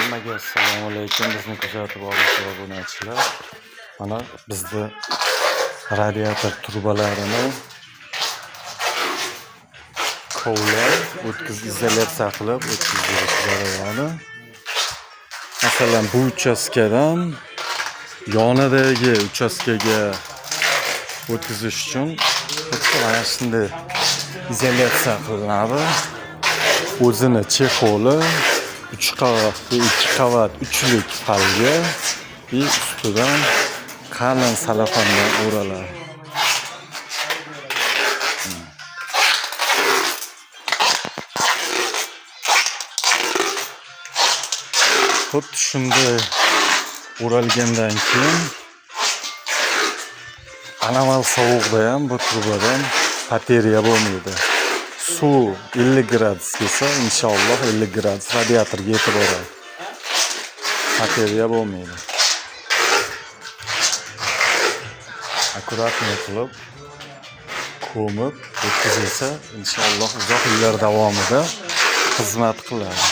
Hammaga assalomu alaykum. Bizni kuzatib oluvchi obunachilar. Mana bizni radiator turbalarini kovlab, izolyatsiya qilib o'tkazish jarayoni. Masalan, bu uchastkadan yonidagi uchastkaga o'tkazish uchun mana shunday izolyatsiya qilinadi. O'zini chexoli 3 qavat uchlik falga va ustidan qalin salafondan o'raladi. Xuddi shunday o'ralgandan keyin anomal sovuqda ham bu turbadan bateriya bo'lmaydi. Suv 50 gradus kelsa, inshaalloh 50 gradus radiatorga yetib boradi. Bateriya bo'lmaydi. Akkuratni qilib ko'mib o'tkazilsa, inshaalloh uzoq yillar davomida xizmat qiladi.